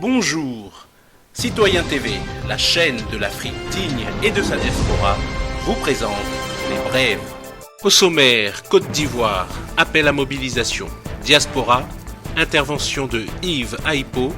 Bonjour, Citoyen TV, la chaîne de l'Afrique digne et de sa diaspora, vous présente les brèves. Au sommaire, Côte d'Ivoire, appel à mobilisation, diaspora, intervention de Yves Aipo.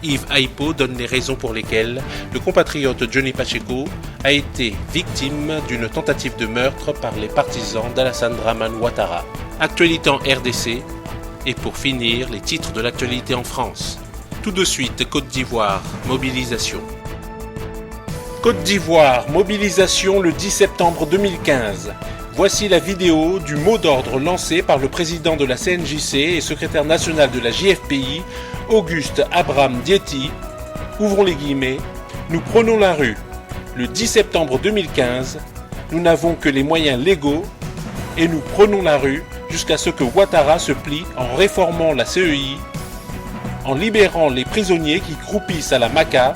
Yves Aipo donne les raisons pour lesquelles le compatriote Johnny Pacheco a été victime d'une tentative de meurtre par les partisans d'Alassane Dramane Ouattara. Actualité en RDC et pour finir, les titres de l'actualité en France. Tout de suite, Côte d'Ivoire, mobilisation. Côte d'Ivoire, mobilisation le 10 septembre 2015. Voici la vidéo du mot d'ordre lancé par le président de la CNJC et secrétaire national de la JFPI, Auguste Abraham Diéty. Ouvrons les guillemets. Nous prenons la rue. Le 10 septembre 2015, nous n'avons que les moyens légaux et nous prenons la rue jusqu'à ce que Ouattara se plie en réformant la CEI, en libérant les prisonniers qui croupissent à la Maca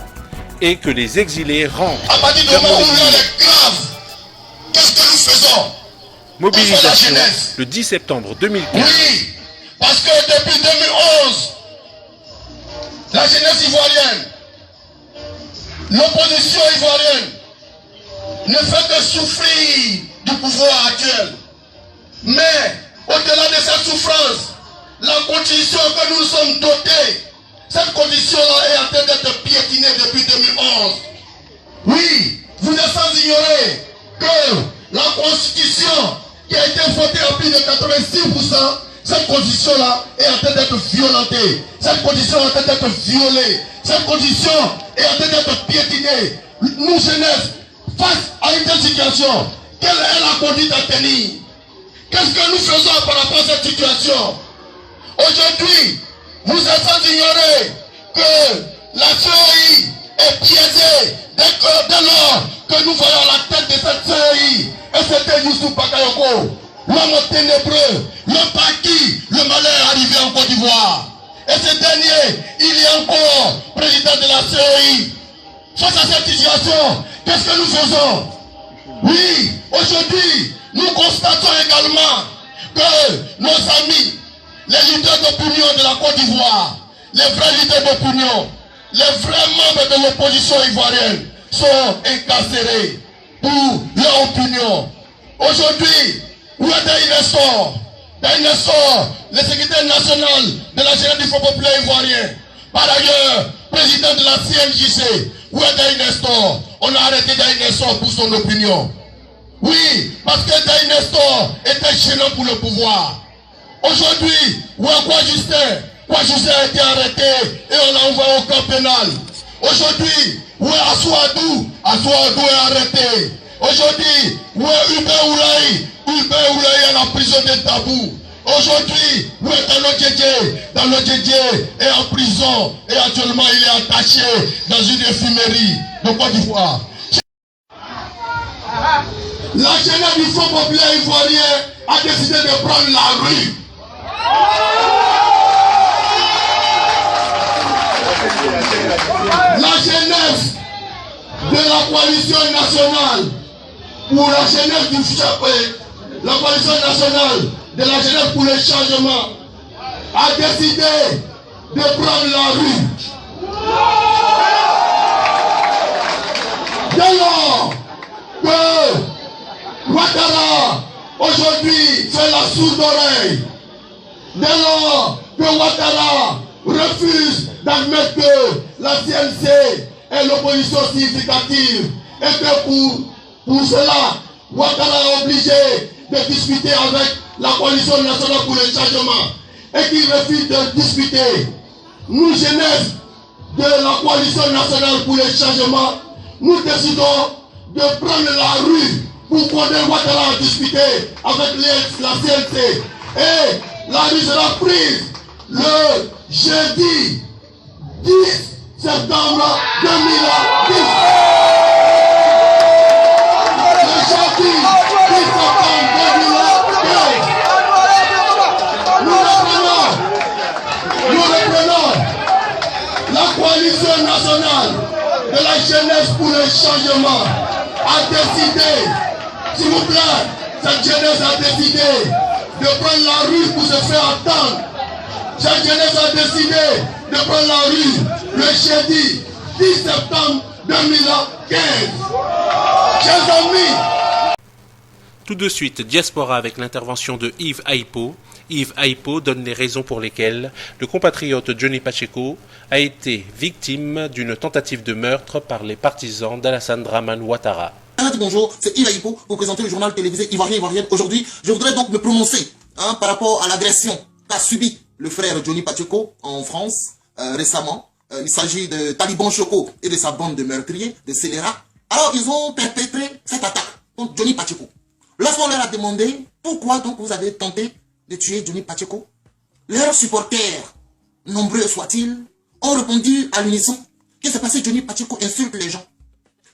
et que les exilés rentrent. À partir du moment où l'heure est grave, qu'est-ce que nous faisons? Mobilisation le 10 septembre 2015. Oui, parce que depuis 2011, la jeunesse ivoirienne, l'opposition ivoirienne ne fait que souffrir du pouvoir actuel. Mais au-delà de cette souffrance, la condition que nous sommes dotés, cette condition-là est en train d'être piétinée depuis 2011. Oui, vous êtes sans ignorer que la constitution qui a été votée à plus de 86%, cette condition-là est en train d'être violentée. Cette condition est en train d'être violée. Cette condition est en train d'être piétinée. Nous, jeunesse, face à une telle situation, quelle est la conduite à tenir? Qu'est-ce que nous faisons par rapport à cette situation? Aujourd'hui, vous êtes sans ignorer que la CEI est piégée dès lors que nous voyons la tête de cette CEI. Et c'était Youssou Bakayoko, l'homme ténébreux, l'homme par qui le malheur est arrivé en Côte d'Ivoire. Et ce dernier, il est encore président de la CEI. Face à cette situation, qu'est-ce que nous faisons? Oui, aujourd'hui, nous constatons également que nos amis, les leaders d'opinion de la Côte d'Ivoire, les vrais leaders d'opinion, les vrais membres de l'opposition ivoirienne sont incarcérés pour leur opinion. Aujourd'hui, où est Nestor, le secrétaire national de la jeunesse du Front populaire ivoirien, par ailleurs, président de la CNJC, où est Nestor? On a arrêté Nestor pour son opinion. Oui, parce que Nestor était gênant pour le pouvoir. Aujourd'hui, où est Kouajustin a été arrêté et on l'a envoyé au camp pénal. Aujourd'hui, où est Assouadou est arrêté. Aujourd'hui, où est Hubert Oulaï est à la prison de Tabou. Aujourd'hui, où est Dalo Djedje est en prison et actuellement il est attaché dans une infirmerie de Côte d'Ivoire. La jeunesse du Front populaire ivoirien a décidé de prendre la rue. La jeunesse de la coalition nationale pour la jeunesse du la coalition nationale de la jeunesse pour le changement a décidé de prendre la rue. Dès lors que Ouattara aujourd'hui fait la sourde oreille, dès lors que Ouattara refuse d'admettre que la CNC est l'opposition significative et que pour cela, Ouattara est obligé de discuter avec la coalition nationale pour le changement et qu'il refuse de discuter. Nous, jeunesse de la coalition nationale pour le changement, nous décidons de prendre la rue pour conduire Ouattara à discuter avec la CNC. Et la rue sera prise le jeudi 10 septembre 2010. Le jeudi 10 septembre 2015. Nous reprenons la coalition nationale de la jeunesse pour le changement a décidé, s'il vous plaît, cette jeunesse a décidé de prendre la rue pour se faire entendre. Cette jeunesse a décidé de prendre la rue le jeudi 10 septembre 2015. Chers amis, Tout de suite, Diaspora avec l'intervention de Yves Aipo. Yves Aipo donne les raisons pour lesquelles le compatriote Johnny Pacheco a été victime d'une tentative de meurtre par les partisans d'Alassane Dramane Ouattara. Bonjour, c'est Yves Aipo pour présenter le journal télévisé Ivoirien. Aujourd'hui, je voudrais donc me prononcer par rapport à l'agression qu'a subi le frère Johnny Pacheco en France récemment. Il s'agit de Taliban Choco et de sa bande de meurtriers, de scélérats. Alors, ils ont perpétré cette attaque contre Johnny Pacheco. Lorsqu'on leur a demandé pourquoi donc vous avez tenté de tuer Johnny Pacheco, leurs supporters, nombreux soient-ils, ont répondu à l'unisson que c'est parce que Johnny Pacheco insulte les gens.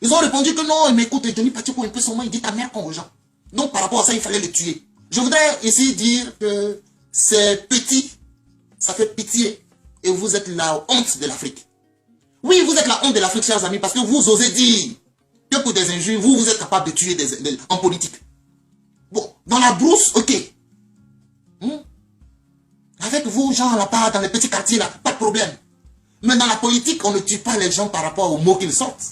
Ils ont répondu que non, mais écoute, Johnny Pacheco un peu son nom, il dit ta mère con aux gens. Donc par rapport à ça, il fallait le tuer. Je voudrais ici dire que c'est petit, ça fait pitié, et vous êtes la honte de l'Afrique. Oui, vous êtes la honte de l'Afrique, chers amis, parce que vous osez dire que pour des injures, vous êtes capable de tuer en politique. Bon, dans la brousse, ok. Avec vous, gens là-bas, dans les petits quartiers, là, pas de problème. Mais dans la politique, on ne tue pas les gens par rapport aux mots qu'ils sortent.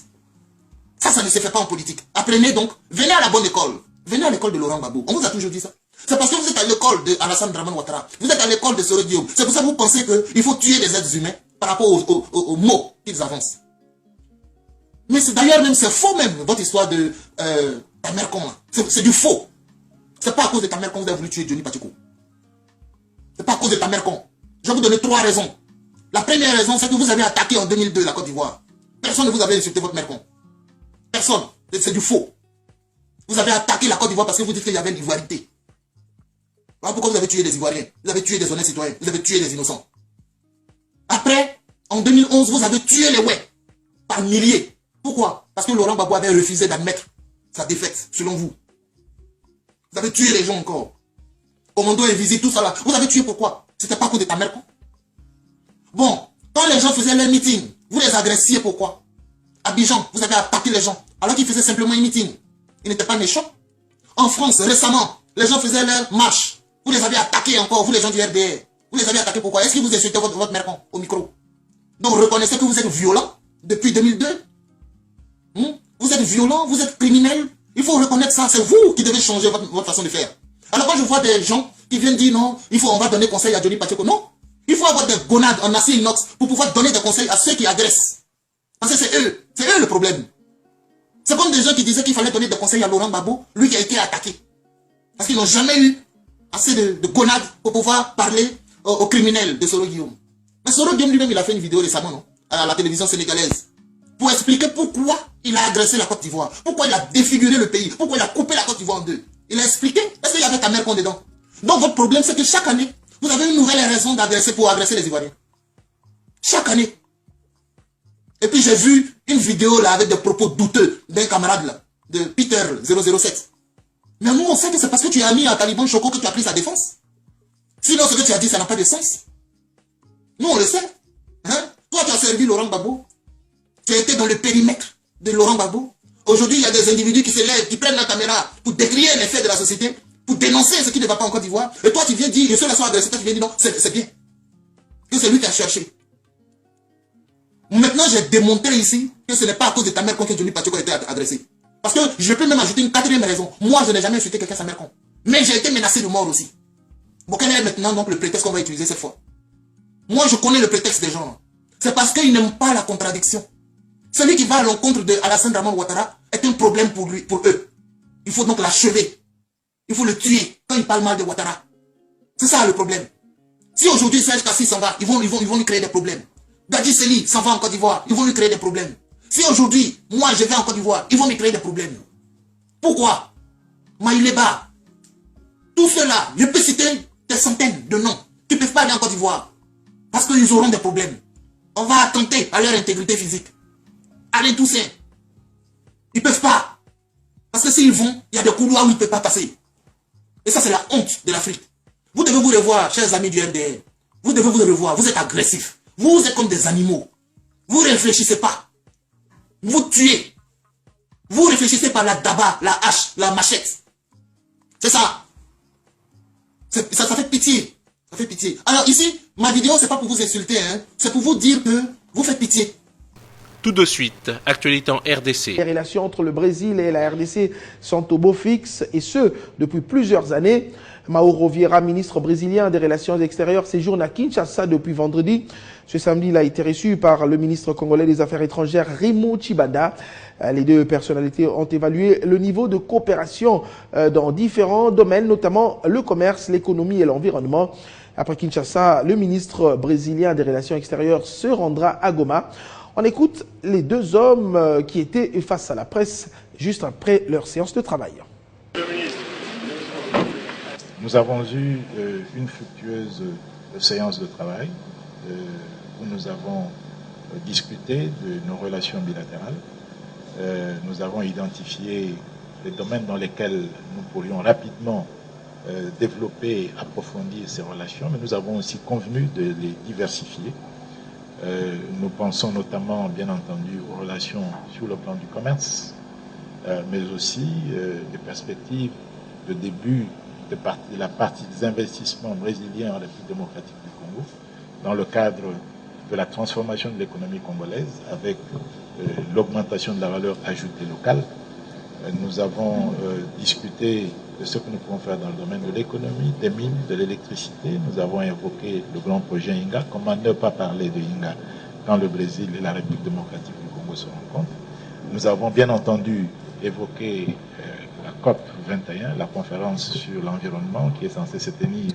Ça ne se fait pas en politique. Apprenez donc, venez à la bonne école. Venez à l'école de Laurent Gbagbo. On vous a toujours dit ça. C'est parce que vous êtes à l'école de Alassane Dramane Ouattara. Vous êtes à l'école de Soro Diop. C'est pour ça que vous pensez qu'il faut tuer des êtres humains par rapport aux mots qu'ils avancent. Mais d'ailleurs même, c'est faux même, votre histoire de ta mère con. C'est du faux. C'est pas à cause de ta mère con que vous avez voulu tuer Johnny Pacheco. C'est pas à cause de ta mère con. Je vais vous donner 3 raisons. La première raison, c'est que vous avez attaqué en 2002 la Côte d'Ivoire. Personne ne vous avait insulté votre mère con. Personne. C'est du faux. Vous avez attaqué la Côte d'Ivoire parce que vous dites qu'il y avait une ivoirité. Voilà pourquoi vous avez tué des Ivoiriens. Vous avez tué des honnêtes citoyens. Vous avez tué des innocents. Après, en 2011, vous avez tué les ouais. Par milliers. Pourquoi? Parce que Laurent Gbagbo avait refusé d'admettre sa défaite, selon vous. Vous avez tué les gens encore. Commando invisible, tout ça là. Vous avez tué pourquoi? C'était pas à cause de ta mère quoi. Bon, quand les gens faisaient leur meeting, vous les agressiez pourquoi? Abidjan, vous avez attaqué les gens, alors qu'ils faisaient simplement un meeting. Ils n'étaient pas méchants. En France, récemment, les gens faisaient leur marche. Vous les avez attaqués encore, vous les gens du RDR. Vous les avez attaqués pourquoi? Est-ce que vous insultez votre mère con au micro? Donc reconnaissez que vous êtes violent depuis 2002. Vous êtes violent, vous êtes criminel. Il faut reconnaître ça, c'est vous qui devez changer votre façon de faire. Alors quand je vois des gens qui viennent dire non, on va donner conseil à Johnny Pacheco. Non, il faut avoir des gonades en acier inox pour pouvoir donner des conseils à ceux qui agressent. Parce que c'est eux le problème. C'est comme des gens qui disaient qu'il fallait donner des conseils à Laurent Gbagbo, lui qui a été attaqué. Parce qu'ils n'ont jamais eu assez de gonades pour pouvoir parler aux criminels de Soro Guillaume. Mais Soro Guillaume lui-même, il a fait une vidéo récemment, non, à la télévision sénégalaise, pour expliquer pourquoi il a agressé la Côte d'Ivoire, pourquoi il a défiguré le pays, pourquoi il a coupé la Côte d'Ivoire en deux. Il a expliqué, est-ce qu'il y avait ta mère con dedans? Donc votre problème, c'est que chaque année, vous avez une nouvelle raison d'agresser pour agresser les Ivoiriens. Chaque année. Et puis j'ai vu une vidéo là avec des propos douteux d'un camarade là, de Peter 007. Mais nous on sait que c'est parce que tu as mis un Taliban Choco que tu as pris sa défense. Sinon ce que tu as dit ça n'a pas de sens. Nous on le sait. Toi tu as servi Laurent Gbagbo. Tu as été dans le périmètre de Laurent Gbagbo. Aujourd'hui il y a des individus qui se lèvent, qui prennent la caméra pour décrier les faits de la société, pour dénoncer ce qui ne va pas en Côte d'Ivoire. Et toi tu viens dire, ceux-là sont agressés, toi tu viens dire non, c'est bien. Que c'est lui qui a cherché. Maintenant, j'ai démontré ici que ce n'est pas à cause de ta mère con que Johnny Pacheco a été agressé. Parce que je peux même ajouter une 4e raison. Moi, je n'ai jamais insulté quelqu'un sa mère con. Mais j'ai été menacé de mort aussi. Bon, quel est maintenant donc le prétexte qu'on va utiliser cette fois? Moi, je connais le prétexte des gens. C'est parce qu'ils n'aiment pas la contradiction. Celui qui va à l'encontre de Alassane Dramane Ouattara est un problème pour eux. Il faut donc l'achever. Il faut le tuer quand il parle mal de Ouattara. C'est ça le problème. Si aujourd'hui Serge Kassi s'en va, ils vont lui créer des problèmes. Gadji Seli s'en va en Côte d'Ivoire, ils vont lui créer des problèmes. Si aujourd'hui, moi je vais en Côte d'Ivoire, ils vont me créer des problèmes. Pourquoi? Maïleba, tout cela, je peux citer des centaines de noms qui ne peuvent pas aller en Côte d'Ivoire. Parce qu'ils auront des problèmes. On va attenter à leur intégrité physique. Alain Toussaint, ils ne peuvent pas. Parce que s'ils vont, il y a des couloirs où ils ne peuvent pas passer. Et ça c'est la honte de l'Afrique. Vous devez vous revoir, chers amis du RDR. Vous devez vous revoir, vous êtes agressifs. Vous êtes comme des animaux. Vous ne réfléchissez pas. Vous tuez. Vous réfléchissez par la daba, la hache, la machette. C'est ça. Ça fait pitié. Ça fait pitié. Alors ici, ma vidéo, c'est pas pour vous insulter. C'est pour vous dire que Vous faites pitié. Tout de suite, actualité en RDC. Les relations entre le Brésil et la RDC sont au beau fixe, et ce, depuis plusieurs années. Mauro Vieira, ministre brésilien des Relations extérieures, séjourne à Kinshasa depuis vendredi. Ce samedi, il a été reçu par le ministre congolais des Affaires étrangères, Raymond Tshibanda. Les deux personnalités ont évalué le niveau de coopération dans différents domaines, notamment le commerce, l'économie et l'environnement. Après Kinshasa, le ministre brésilien des Relations extérieures se rendra à Goma. On écoute les deux hommes qui étaient face à la presse juste après leur séance de travail. Nous avons eu une fructueuse séance de travail où nous avons discuté de nos relations bilatérales. Nous avons identifié les domaines dans lesquels nous pourrions rapidement développer et approfondir ces relations, mais nous avons aussi convenu de les diversifier. Nous pensons notamment, bien entendu, aux relations sur le plan du commerce, mais aussi des perspectives de début de la partie des investissements brésiliens en République démocratique du Congo, dans le cadre de la transformation de l'économie congolaise avec l'augmentation de la valeur ajoutée locale. Nous avons discuté de ce que nous pouvons faire dans le domaine de l'économie, des mines, de l'électricité. Nous avons évoqué le grand projet Inga. Comment ne pas parler de Inga quand le Brésil et la République démocratique du Congo se rencontrent. Nous avons bien entendu évoqué la COP 21, la conférence sur l'environnement qui est censée se tenir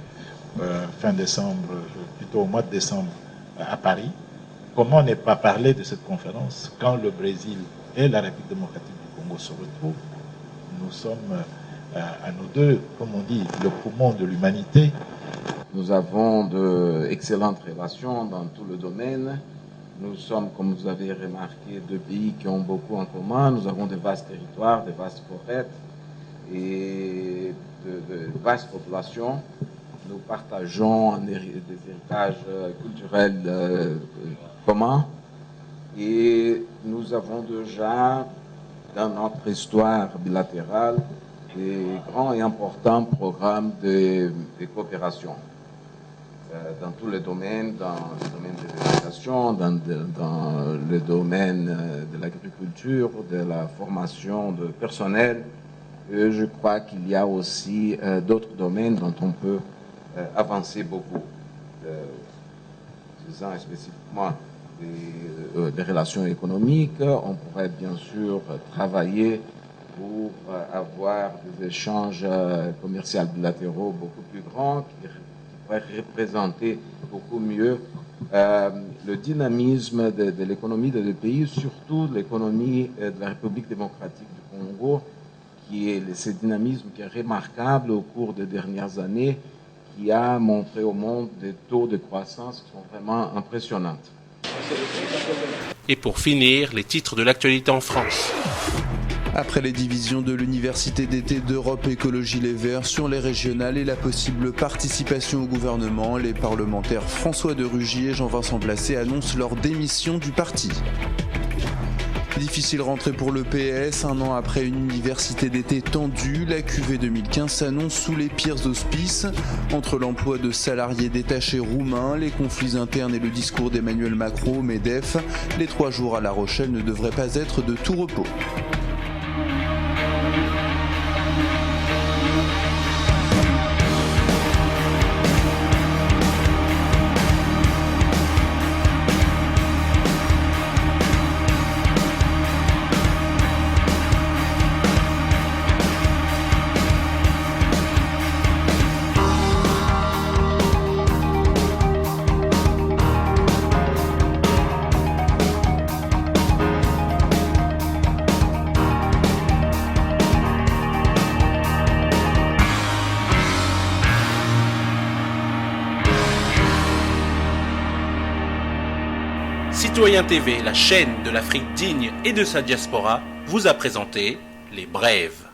fin décembre, plutôt au mois de décembre à Paris. Comment ne pas parler de cette conférence quand le Brésil et la République démocratique du Congo se retrouvent? Nous sommes à nous deux, comme on dit, le poumon de l'humanité. Nous avons d'excellentes relations dans tout le domaine. Nous sommes, comme vous avez remarqué, deux pays qui ont beaucoup en commun. Nous avons de vastes territoires, de vastes forêts et de vastes populations. Nous partageons des héritages culturels communs et nous avons déjà, dans notre histoire bilatérale, des grands et importants programmes de coopération dans tous les domaines, dans le domaine de l'éducation, dans le domaine de l'agriculture, de la formation de personnel. Et je crois qu'il y a aussi d'autres domaines dont on peut avancer beaucoup. Disant spécifiquement des relations économiques, on pourrait bien sûr travailler pour avoir des échanges commerciaux bilatéraux beaucoup plus grands qui pourraient représenter beaucoup mieux le dynamisme de l'économie de deux pays, surtout l'économie de la République démocratique du Congo, qui est ce dynamisme qui est remarquable au cours des dernières années, qui a montré au monde des taux de croissance qui sont vraiment impressionnants. Et pour finir, les titres de l'actualité en France. Après les divisions de l'Université d'été d'Europe Écologie Les Verts sur les régionales et la possible participation au gouvernement, les parlementaires François de Rugy et Jean-Vincent Blasset annoncent leur démission du parti. Difficile rentrée pour le PS, un an après une université d'été tendue, la QV 2015 s'annonce sous les pires auspices. Entre l'emploi de salariés détachés roumains, les conflits internes et le discours d'Emmanuel Macron au MEDEF, les 3 jours à La Rochelle ne devraient pas être de tout repos. Citoyen TV, la chaîne de l'Afrique digne et de sa diaspora, vous a présenté Les Brèves.